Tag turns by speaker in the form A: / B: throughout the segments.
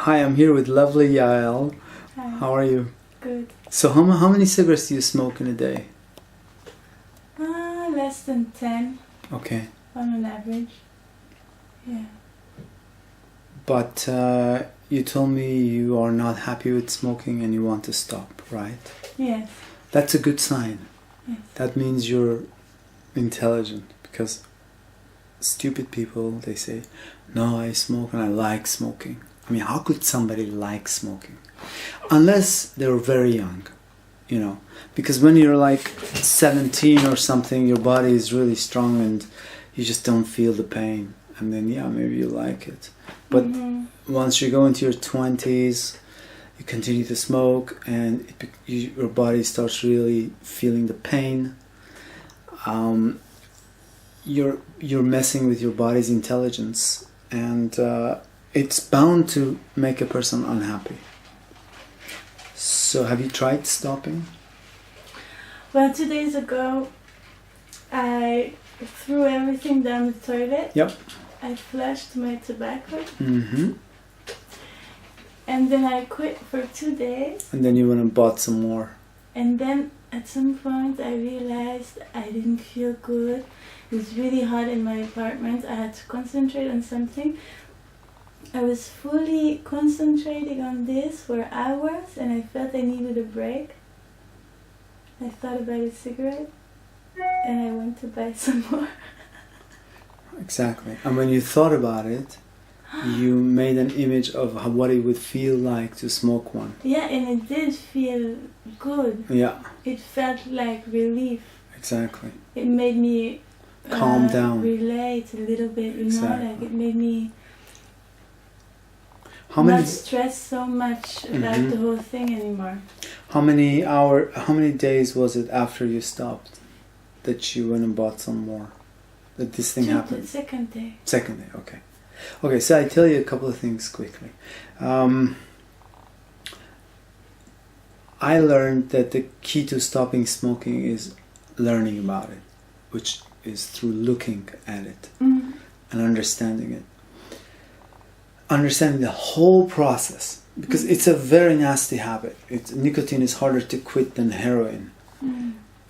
A: Hi, I'm here with lovely Yael.
B: Hi.
A: How are you?
B: Good.
A: So how many cigarettes do you smoke in a day?
B: Less than 10
A: Okay.
B: on an average. Yeah.
A: But you told me you are not happy with smoking and you want to stop, right?
B: Yes.
A: That's a good sign.
B: Yes.
A: That means you're intelligent, because stupid people, they say, no, I smoke and I like smoking. I mean, how could somebody like smoking? Unless they were very young, you know. Because when you're like 17 or something, your body is really strong and you just don't feel the pain. And then, yeah, maybe you like it. But once you go into your 20s, you continue to smoke and your body starts really feeling the pain. You're messing with your body's intelligence, and it's bound to make a person unhappy. So have you tried stopping?
B: Well, 2 days ago, I threw everything down the toilet.
A: Yep.
B: I flushed my tobacco.
A: Mm-hmm.
B: And then I quit for 2 days.
A: And then you went and bought some more.
B: And then at some point I realized I didn't feel good. It was really hot in my apartment. I had to concentrate on something. I was fully concentrating on this for hours and I felt I needed a break. I thought about a cigarette and I went to buy some more.
A: Exactly. And when you thought about it, you made an image of what it would feel like to smoke one.
B: Yeah, and it did feel good.
A: Yeah.
B: It felt like relief.
A: Exactly.
B: It made me
A: calm down.
B: Relate a little bit, you know, like it made me not stress so much about the whole thing anymore.
A: How many days was it after you stopped that you went and bought some more? That this thing happened?
B: The second day.
A: Second day, okay. Okay, so I tell you a couple of things quickly. I learned that the key to stopping smoking is learning about it, which is through looking at it and understanding it. Understanding the whole process, because it's a very nasty habit. Nicotine is harder to quit than heroin.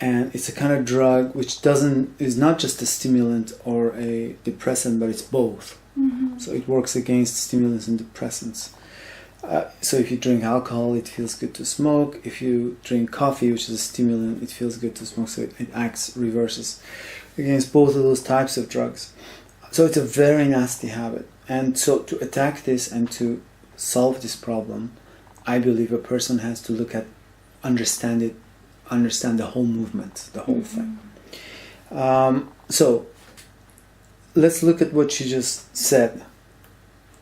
A: And it's a kind of drug which is not just a stimulant or a depressant, but it's both. So it works against stimulants and depressants. So if you drink alcohol, it feels good to smoke. If you drink coffee, which is a stimulant, it feels good to smoke. So it reverses against both of those types of drugs. So it's a very nasty habit. And so to attack this and to solve this problem, I believe a person has to look at, understand the whole movement, the whole thing. So let's look at what you just said.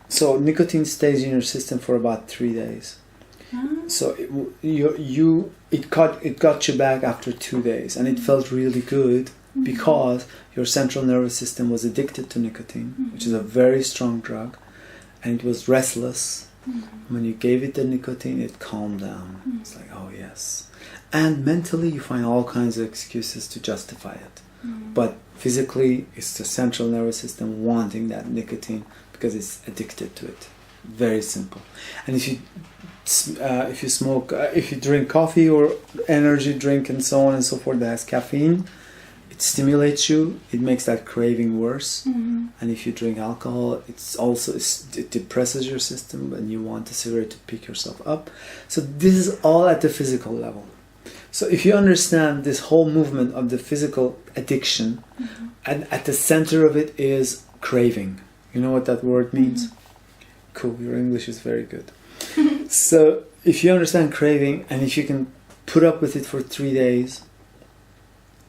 A: So nicotine stays in your system for about 3 days. So it got you back after 2 days, and it felt really good because your central nervous system was addicted to nicotine, which is a very strong drug, and it was restless. When you gave it the nicotine, it calmed down. It's like, oh yes. And mentally you find all kinds of excuses to justify it. But physically it's the central nervous system wanting that nicotine because it's addicted to it. Very simple. And if you smoke, if you drink coffee or energy drink and so on and so forth that has caffeine, it stimulates you, it makes that craving worse. And if you drink alcohol, it depresses your system and you want the cigarette to pick yourself up. So this is all at the physical level. So if you understand this whole movement of the physical addiction, and at the center of it is craving. You know what that word means? Cool, your English is very good. So if you understand craving, and if you can put up with it for 3 days,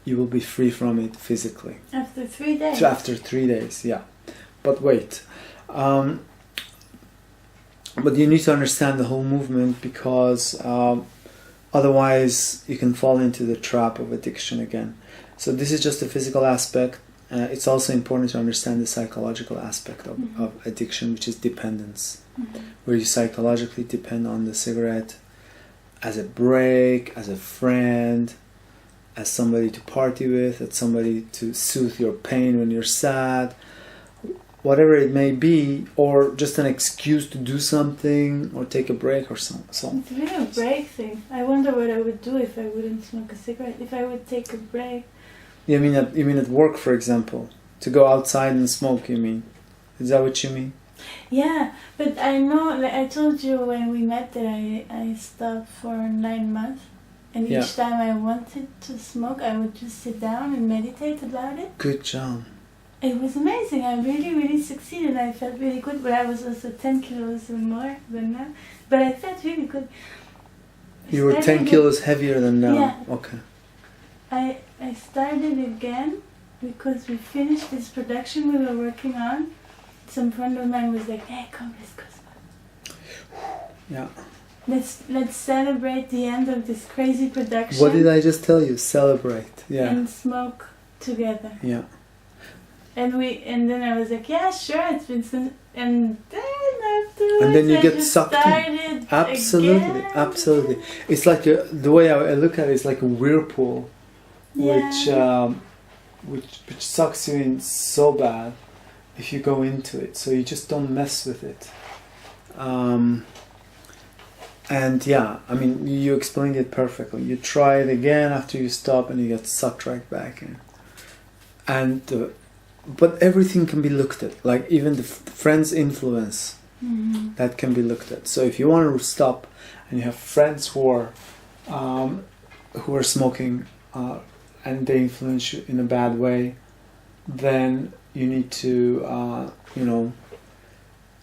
A: you will be free from it physically.
B: After 3 days?
A: After 3 days, yeah. But wait. But you need to understand the whole movement, because otherwise you can fall into the trap of addiction again. So this is just the physical aspect. It's also important to understand the psychological aspect of addiction, which is dependence, where you psychologically depend on the cigarette as a break, as a friend, as somebody to party with, as somebody to soothe your pain when you're sad, whatever it may be, or just an excuse to do something or take a break or something.
B: It's really a break thing. I wonder what I would do if I wouldn't smoke a cigarette. If I would take a break.
A: You mean at work, for example, to go outside and smoke? You mean? Is that what you mean?
B: Yeah, but I know. Like I told you when we met that I stopped for 9 months, and each time I wanted to smoke, I would just sit down and meditate about it.
A: Good job.
B: It was amazing. I really, really succeeded. I felt really good, but I was also 10 kilos more than now. But I felt really good.
A: You were 10 kilos heavier than now?
B: Yeah.
A: Okay.
B: I started again because we finished this production we were working on. Some friend of mine was like, hey, come, let's go smoke.
A: Yeah.
B: Let's celebrate the end of this crazy production.
A: What did I just tell you? Celebrate. Yeah.
B: And smoke together.
A: Yeah.
B: And then I was like, yeah, sure, it's been since, and then afterwards
A: and then you
B: I
A: get
B: just
A: sucked in. Absolutely,
B: again.
A: absolutely. It's like the way I look at it is like a whirlpool,
B: Yeah.
A: which sucks you in so bad if you go into it. So you just don't mess with it. And yeah, I mean, you explained it perfectly. You try it again after you stop, and you get sucked right back in. And but everything can be looked at, like even the friend's influence, that can be looked at. So if you want to stop, and you have friends who are smoking, and they influence you in a bad way, then you need to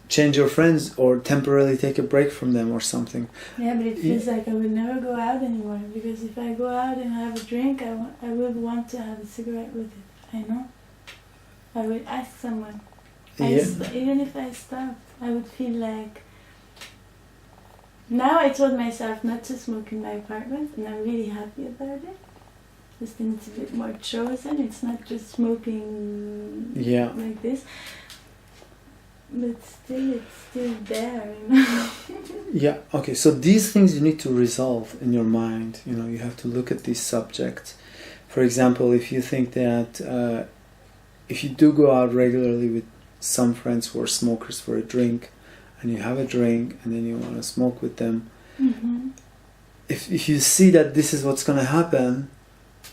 A: change your friends or temporarily take a break from them or something.
B: Yeah, but it feels like I would never go out anymore, because if I go out and have a drink, I would want to have a cigarette with it. I know. I would ask someone. Even if I stopped, I would feel like... Now I told myself not to smoke in my apartment, and I'm really happy about it. Just think it's a bit more chosen. It's not just smoking like this. But still, it's still there, you know.
A: Yeah, okay, so these things you need to resolve in your mind. You know, you have to look at these subjects. For example, if you think that if you do go out regularly with some friends who are smokers for a drink, and you have a drink and then you want to smoke with them, if you see that this is what's going to happen,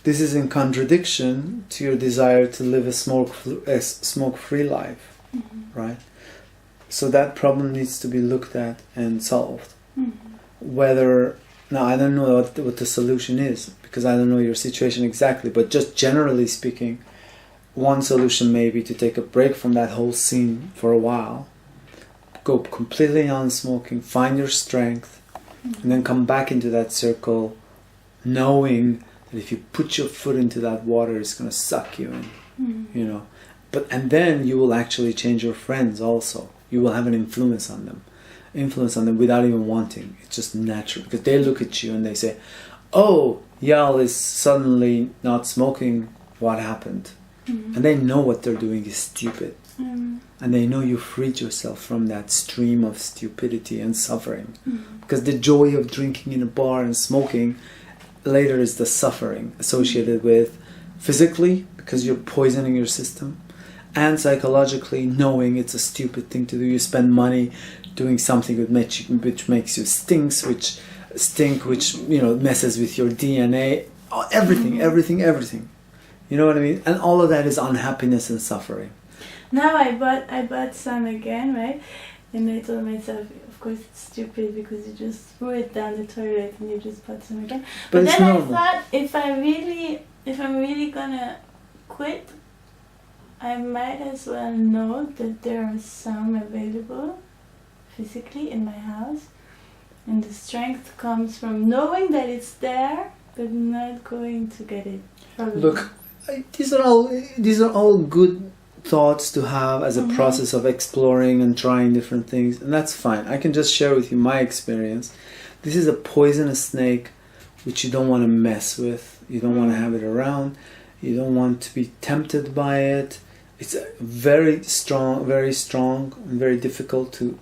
A: this is in contradiction to your desire to live a smoke-free life, right? So that problem needs to be looked at and solved. Now I don't know what the solution is, because I don't know your situation exactly, but just generally speaking, one solution may be to take a break from that whole scene for a while, go completely on smoking, find your strength, and then come back into that circle, knowing that if you put your foot into that water, it's going to suck you in, you know. And then you will actually change your friends also. You will have an influence on them without even wanting. It's just natural, because they look at you and they say, oh, Yael is suddenly not smoking, what happened? And they know what they're doing is stupid. And they know you freed yourself from that stream of stupidity and suffering. Because the joy of drinking in a bar and smoking later is the suffering associated with physically, because you're poisoning your system, and psychologically, knowing it's a stupid thing to do. You spend money doing something which makes you which messes with your DNA. Everything. You know what I mean? And all of that is unhappiness and suffering.
B: Now I bought some again, right? And I told myself, of course it's stupid, because you just threw it down the toilet and you just bought some again. But then normal. I thought, if I'm really gonna quit, I might as well know that there are some available physically in my house, and the strength comes from knowing that it's there, but not going to get it. Probably.
A: Look, these are all good thoughts to have as a process of exploring and trying different things, and that's fine. I can just share with you my experience. This is a poisonous snake which you don't want to mess with. You don't want to have it around. You don't want to be tempted by it. It's very strong, and very difficult to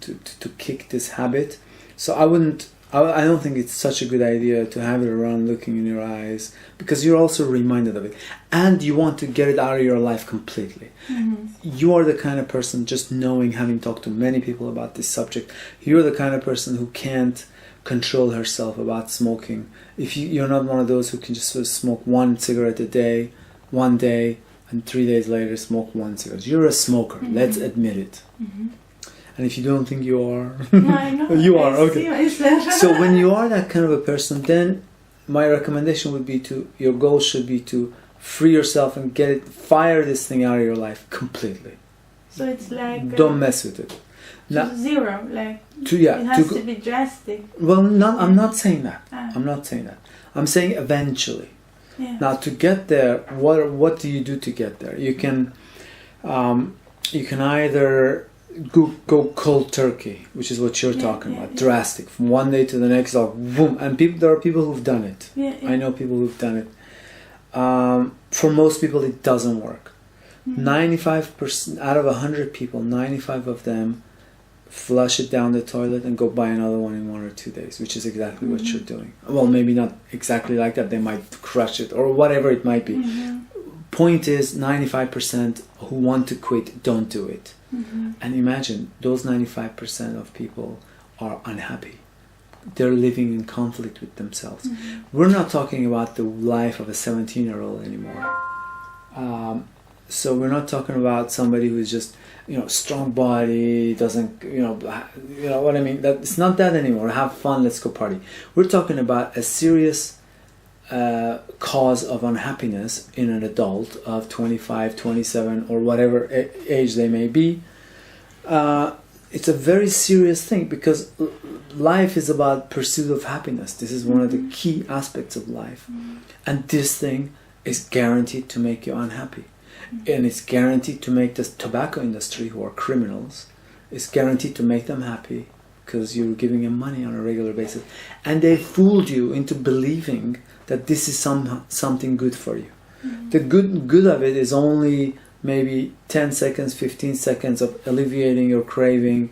A: kick this habit. So I wouldn't I don't think it's such a good idea to have it around looking in your eyes, because you're also reminded of it. And you want to get it out of your life completely. You are the kind of person, just knowing, having talked to many people about this subject, you're the kind of person who can't control herself about smoking. If you're not one of those who can just sort of smoke one cigarette a day, one day, and 3 days later smoke one cigarette. You're a smoker. Let's admit it. And if you don't think you are,
B: no, I know.
A: you are,
B: I
A: okay.
B: see myself.
A: So when you are that kind of a person, then my recommendation would be your goal should be to free yourself and fire this thing out of your life completely.
B: So it's like...
A: don't mess with it.
B: Now, zero, like,
A: it
B: has to be drastic.
A: Well, I'm not saying that. I'm not saying that. I'm saying eventually.
B: Yeah.
A: Now, to get there, what do you do to get there? You can either go cold turkey, which is what you're talking about, drastic, from one day to the next, like boom. And there are people who've done it. I know people who've done it. For most people, it doesn't work. 95% out of 100 people, 95 of them flush it down the toilet and go buy another one in 1 or 2 days, which is exactly what you're doing. Well, maybe not exactly like that. They might crush it or whatever it might be. Point is, 95% who want to quit don't do it. And imagine, those 95% of people are unhappy. They're living in conflict with themselves. We're not talking about the life of a 17-year-old anymore. So we're not talking about somebody who's just, strong body, doesn't, you know what I mean? That it's not that anymore. Have fun, let's go party. We're talking about a serious cause of unhappiness in an adult of 25, 27, or whatever age they may be. It's a very serious thing, because life is about pursuit of happiness. This is one of the key aspects of life. And this thing is guaranteed to make you unhappy. And it's guaranteed to make the tobacco industry, who are criminals, it's guaranteed to make them happy, because you're giving them money on a regular basis. And they fooled you into believing that this is something good for you. The good of it is only maybe 10 seconds, 15 seconds of alleviating your craving,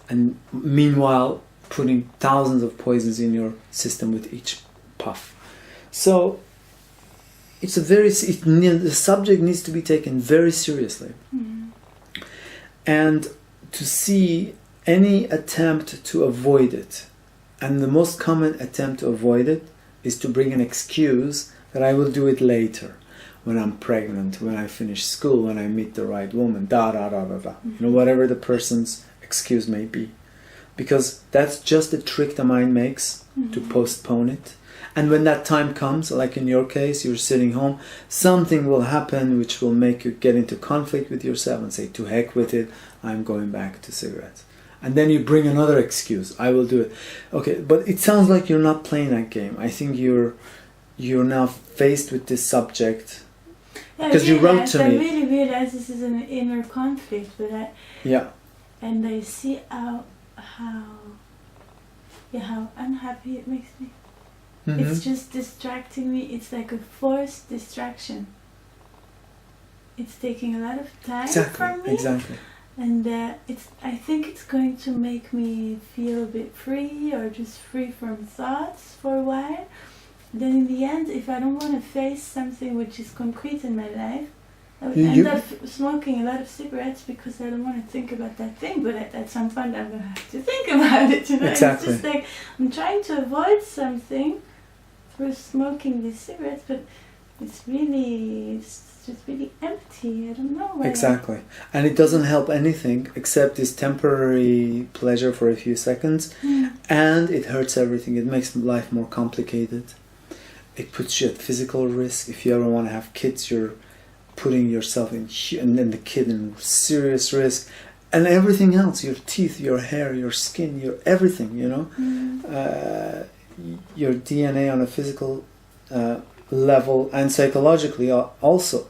A: and meanwhile putting thousands of poisons in your system with each puff. So it's the subject needs to be taken very seriously. And to see any attempt to avoid it, and the most common attempt to avoid it is to bring an excuse that I will do it later, when I'm pregnant, when I finish school, when I meet the right woman, whatever the person's excuse may be. Because that's just a trick the mind makes to postpone it. And when that time comes, like in your case, you're sitting home, something will happen which will make you get into conflict with yourself and say, to heck with it, I'm going back to cigarettes. And then you bring another excuse, I will do it. Okay, but it sounds like you're not playing that game. I think you're now faced with this subject. Because you wrote to me.
B: I really realize this is an inner conflict, but and I see how unhappy it makes me. It's just distracting me. It's like a forced distraction. It's taking a lot of time from me. Exactly. And I think it's going to make me feel a bit free, or just free from thoughts for a while. Then in the end, if I don't want to face something which is concrete in my life, I would end up smoking a lot of cigarettes, because I don't want to think about that thing. But at some point, I'm going to have to think about it.
A: Exactly.
B: It's just like I'm trying to avoid something through smoking these cigarettes, but it's just really empty. I don't know why.
A: Exactly. And it doesn't help anything except this temporary pleasure for a few seconds. And it hurts everything. It makes life more complicated. It puts you at physical risk. If you ever want to have kids, you're putting yourself and then the kid in serious risk. And everything else, your teeth, your hair, your skin, your everything, your DNA on a physical level, and psychologically also.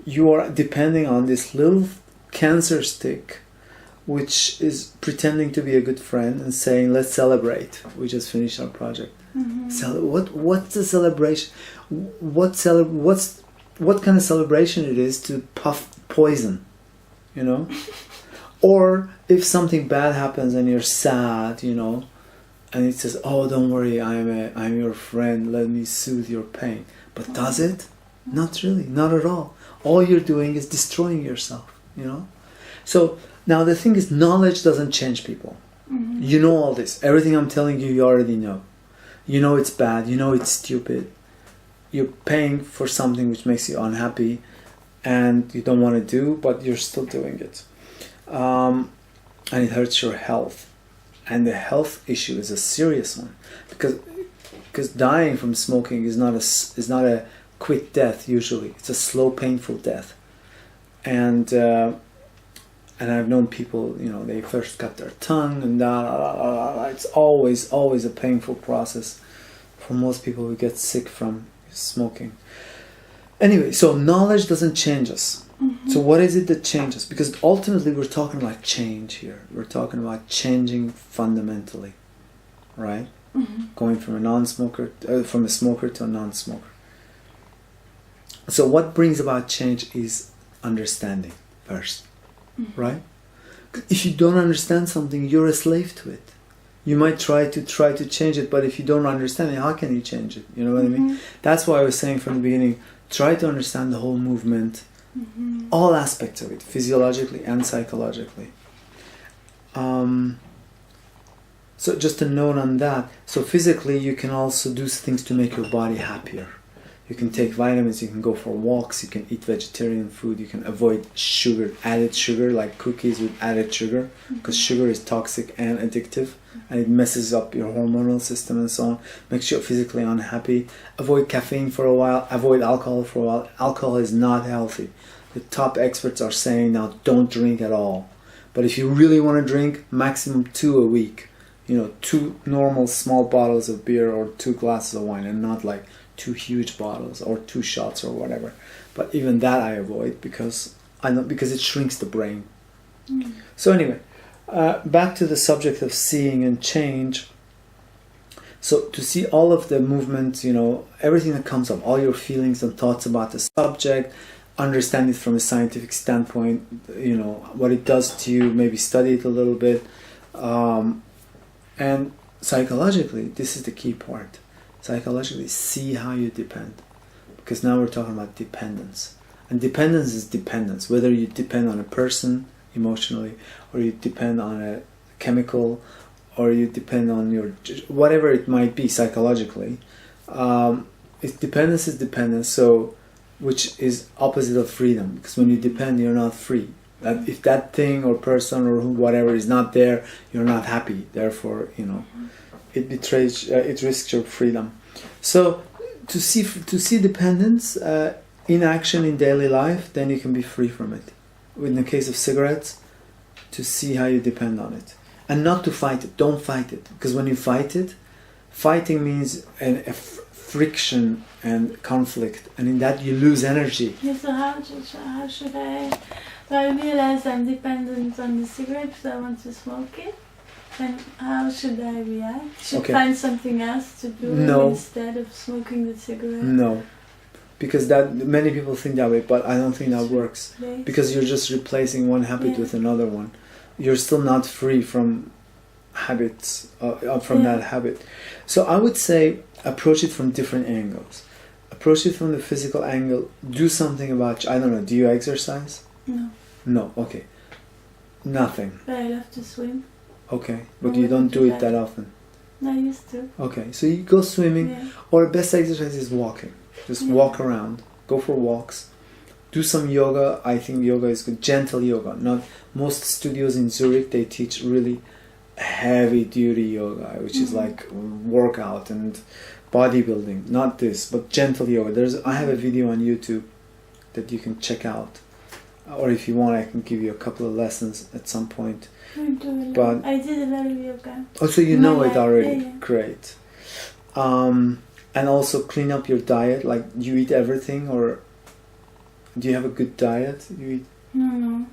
A: You are depending on this little cancer stick, which is pretending to be a good friend and saying, let's celebrate. We just finished our project. What's the celebration? What kind of celebration it is to puff poison, Or if something bad happens and you're sad, and it says, "Oh, don't worry, I'm your friend. Let me soothe your pain." But does it? Not really, not at all. All you're doing is destroying yourself. You know. So now the thing is, knowledge doesn't change people. You know all this. Everything I'm telling you, you already know. You know it's bad. You know it's stupid. You're paying for something which makes you unhappy, and you don't want to do, but you're still doing it, and it hurts your health. And the health issue is a serious one, because dying from smoking is not a quick death. Usually, it's a slow, painful death, and I've known people, you know, they first cut their tongue, and it's always a painful process for most people who get sick from smoking. Anyway, so knowledge doesn't change us. So what is it that changes? Because ultimately we're talking about change here. We're talking about changing fundamentally, right? Going from from a smoker to a non-smoker. So what brings about change is understanding first, right? If you don't understand something, you're a slave to it. You might try to change it, but if you don't understand it, how can you change it? You know what I mean? That's why I was saying from the beginning, try to understand the whole movement, all aspects of it, physiologically and psychologically. So just a note on that. So physically, you can also do things to make your body happier. You can take vitamins, you can go for walks, you can eat vegetarian food, you can avoid added sugar, like cookies with added sugar, because sugar is toxic and addictive, and it messes up your hormonal system and so on, makes you physically unhappy. Avoid caffeine for a while, avoid alcohol for a while. Alcohol is not healthy. The top experts are saying now don't drink at all. But if you really want to drink, maximum 2 a week. You know, 2 normal small bottles of beer or 2 glasses of wine, and not like 2 huge bottles or 2 shots or whatever. But even that I avoid because it shrinks the brain. So anyway, back to the subject of seeing and change. So to see all of the movement, you know, everything that comes up, all your feelings and thoughts about the subject, understand it from a scientific standpoint, you know, what it does to you, maybe study it a little bit. And psychologically, this is the key part. Psychologically, see how you depend. Because now we're talking about dependence. And dependence is dependence. Whether you depend on a person emotionally, or you depend on a chemical, or you depend on your, whatever it might be psychologically. Dependence is dependence, so, which is opposite of freedom. Because when you depend, you're not free. That if that thing or person or whatever is not there, you're not happy. Therefore, you know, it risks your freedom. So to see dependence in action in daily life, then you can be free from it. In the case of cigarettes, to see how you depend on it, and not to fight it. Don't fight it, because when you fight it, fighting means a friction and conflict, and in that you lose energy.
B: Yeah, so how should I? So I realize I'm dependent on the cigarette because I want to smoke it. And how should I react? Should I find something else to do instead of smoking the cigarette?
A: No, because that many people think that way, but I don't think that works. Because you're just replacing one habit with another one. You're still not free from habits, that habit. So I would say approach it from different angles. Approach it from the physical angle. Do something about, I don't know, do you exercise?
B: No.
A: No, okay. Nothing.
B: But I love to swim.
A: Okay, but you don't do it that often.
B: I used to.
A: Okay, so you go swimming, or best exercise is walking. Just walk around, go for walks, do some yoga. I think yoga is good. Gentle yoga. Not most studios in Zurich, they teach really heavy duty yoga, which is like workout and bodybuilding. Not this, but gentle yoga. I have a video on YouTube that you can check out, or if you want, I can give you a couple of lessons at some point. But
B: I did a lot of yoga.
A: Oh, so you know it already. Yeah. Great. And also clean up your diet. Like, you eat everything, or do you have a good diet? You eat?
B: No.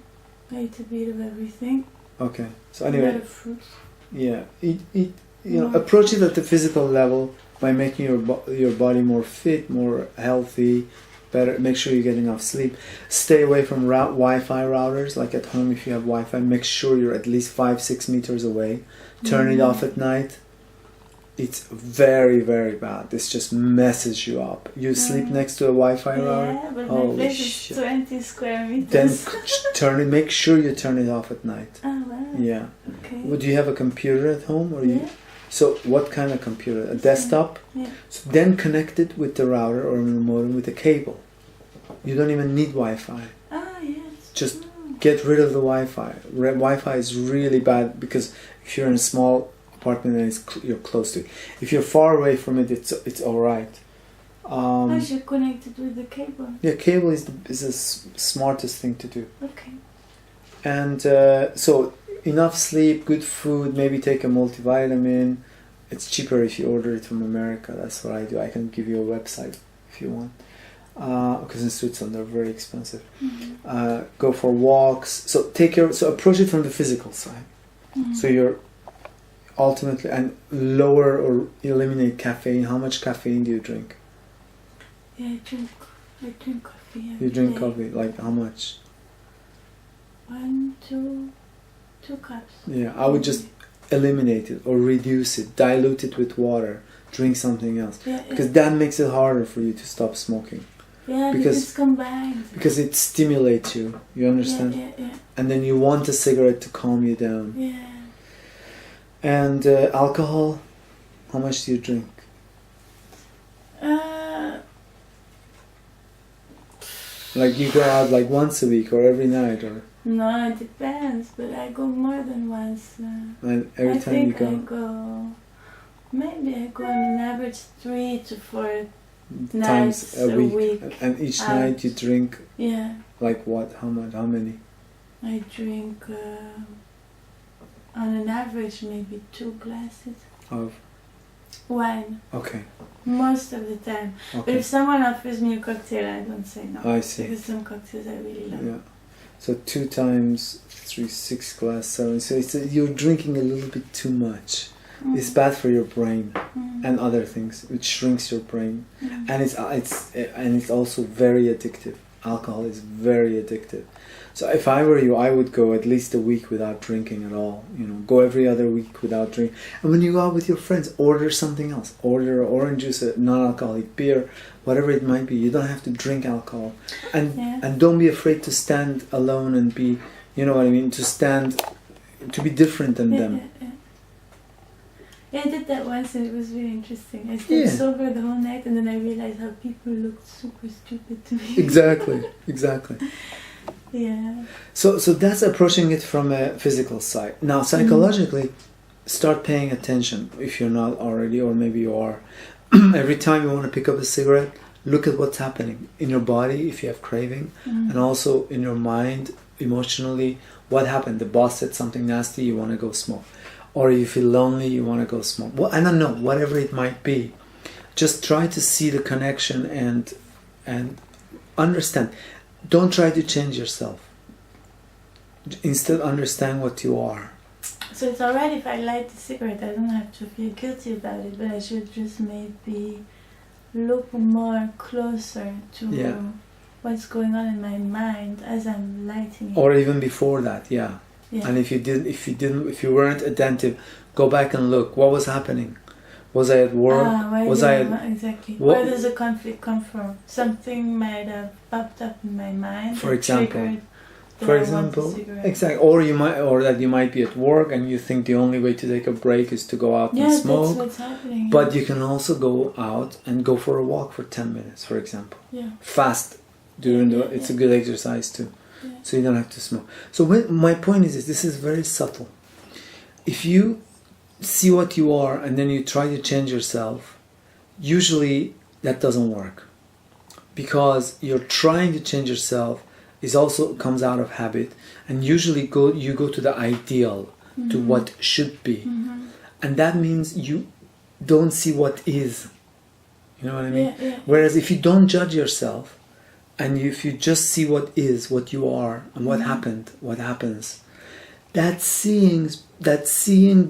B: I eat a bit of everything.
A: Okay. So anyway.
B: A lot of fruits.
A: Yeah. Eat. You know, approach it at the physical level by making your body more fit, more healthy. Better, make sure you get enough sleep. Stay away from Wi-Fi routers. Like at home, if you have Wi-Fi, make sure you're at least 5-6 meters away. Turn it off at night. it's very, very bad. This just messes you up. You sleep next to a Wi-Fi router?
B: Yeah, but my
A: Holy
B: place
A: shit.
B: is 20 square meters.
A: Then make sure you turn it off at night.
B: Oh, wow.
A: Yeah.
B: Okay.
A: Well, do you have a computer at home? Or
B: Yeah.
A: So what kind of computer? A desktop?
B: Yeah.
A: So then connect it with the router or the modem with a cable. You don't even need Wi-Fi.
B: Oh, yes.
A: Just get rid of the Wi-Fi. Wi-Fi is really bad because if you're in a small apartment and you're close to it. If you're far away from it, it's all right.
B: I should connect it with the cable.
A: Yeah, cable is the smartest thing to do.
B: Okay.
A: And so enough sleep, good food, maybe take a multivitamin. It's cheaper if you order it from America. That's what I do. I can give you a website if you want. Because in Switzerland they're very expensive.
B: Mm-hmm.
A: Go for walks. So approach it from the physical side.
B: Mm-hmm.
A: So you're ultimately and lower or eliminate caffeine. How much caffeine do you drink?
B: Yeah, I drink coffee.
A: You drink
B: day.
A: coffee, like how much?
B: 1, 2 cups.
A: Yeah, I would just eliminate it or reduce it, dilute it with water, drink something else.
B: Yeah,
A: Because that makes it harder for you to stop smoking.
B: Yeah, because it's combined.
A: Because it stimulates you, you understand?
B: Yeah.
A: And then you want a cigarette to calm you down.
B: Yeah.
A: And alcohol, how much do you drink? Like you go out like once a week or every night or?
B: No, it depends, but I go more than once.
A: And every time you go?
B: Maybe I go on an average 3 to 4
A: times
B: nights
A: a week. And each
B: out.
A: night you drink?
B: Yeah.
A: Like what? How much? How many?
B: I drink on an average maybe 2 glasses
A: Of?
B: wine.
A: Okay.
B: Most of the time.
A: Okay.
B: But if someone offers me a cocktail, I don't say no.
A: I see.
B: Because some cocktails I really love.
A: Yeah. So 2 times 3, 6 glass, 7. So you're drinking a little bit too much. It's bad for your brain and other things. It shrinks your brain, and it's also very addictive. Alcohol is very addictive. So if I were you, I would go at least a week without drinking at all. You know, go every other week without drinking. And when you go out with your friends, order something else. Order orange juice, a non-alcoholic beer, whatever it might be. You don't have to drink alcohol, and don't be afraid to stand alone and be, you know what I mean, to be different than them.
B: Yeah, I did that once and it was really interesting. I stayed sober the whole night and then I realized how people looked super stupid to me.
A: Exactly.
B: Yeah.
A: So that's approaching it from a physical side. Now, psychologically, start paying attention if you're not already, or maybe you are. Every time you want to pick up a cigarette, look at what's happening in your body if you have craving, and also in your mind, emotionally, what happened. The boss said something nasty, you want to go smoke. Or you feel lonely, you want to go smoke. Well, I don't know, whatever it might be. Just try to see the connection and understand. Don't try to change yourself. Instead, understand what you are.
B: So it's alright if I light a cigarette, I don't have to feel guilty about it, but I should just maybe look more closer to what's going on in my mind as I'm lighting it.
A: Or even before that, yeah. And if you weren't attentive, go back and look. What was happening? Was I at work?
B: Exactly. Where does the conflict come from? Something might have popped up in my mind.
A: For example, exactly. Or that you might be at work and you think the only way to take a break is to go out and smoke.
B: That's what's happening.
A: But you can also go out and go for a walk for 10 minutes, for example.
B: Yeah.
A: Fast it's a good exercise too. Yeah. So you don't have to smoke. So my point is this is very subtle. If you see what you are and then you try to change yourself, usually that doesn't work. Because you're trying to change yourself is also comes out of habit, and usually you go to the ideal, to what should be. And that means you don't see what is. You know what I mean? Yeah. Whereas if you don't judge yourself, and if you just see what is, what you are, and what happened, what happens, that seeing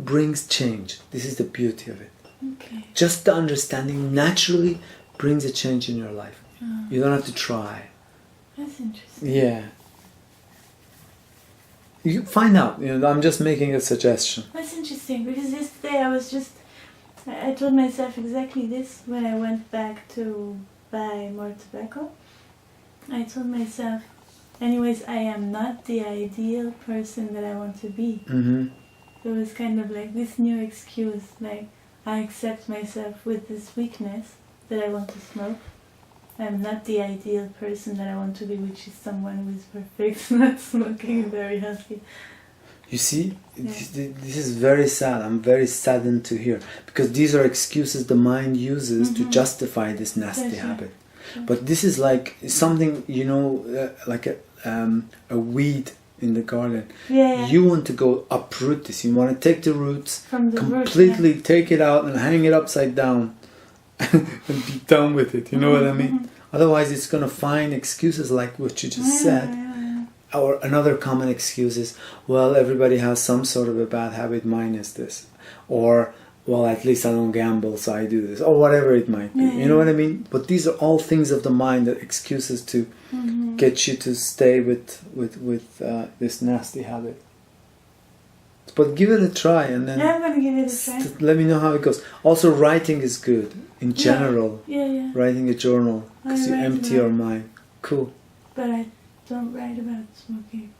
A: brings change. This is the beauty of it.
B: Okay.
A: Just the understanding naturally brings a change in your life. You don't have to try.
B: That's interesting.
A: Yeah. You find out. I'm just making a suggestion.
B: That's interesting because yesterday I was just I told myself exactly this when I went back to buy more tobacco. I told myself, anyways, I am not the ideal person that I want to be.
A: Mm-hmm.
B: It was kind of like this new excuse, like I accept myself with this weakness that I want to smoke. I'm not the ideal person that I want to be, which is someone who is perfect, not smoking, and very healthy.
A: You see, this is very sad. I'm very saddened to hear, because these are excuses the mind uses to justify this nasty habit. But this is like something, you know, like a weed in the garden. You want to go uproot this. You want to take the roots,
B: from the
A: completely take it out and hang it upside down and be done with it. You know what I mean? Otherwise, it's going to find excuses like what you just said. Or another common excuse is, well, everybody has some sort of a bad habit, mine is this. Or, well, at least I don't gamble, so I do this. Or whatever it might be. You know what I mean? But these are all things of the mind, that excuses to get you to stay with this nasty habit. But give it a try, and then
B: I'm going to give it a try.
A: Let me know how it goes. Also, writing is good in general. Writing a journal, because you empty your mind. Cool.
B: But I don't write about smoking.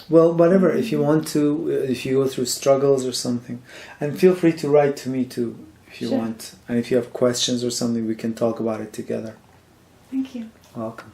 A: Well, whatever. If you want to, if you go through struggles or something, and feel free to write to me too, if you want. And if you have questions or something, we can talk about it together.
B: Thank you.
A: Welcome.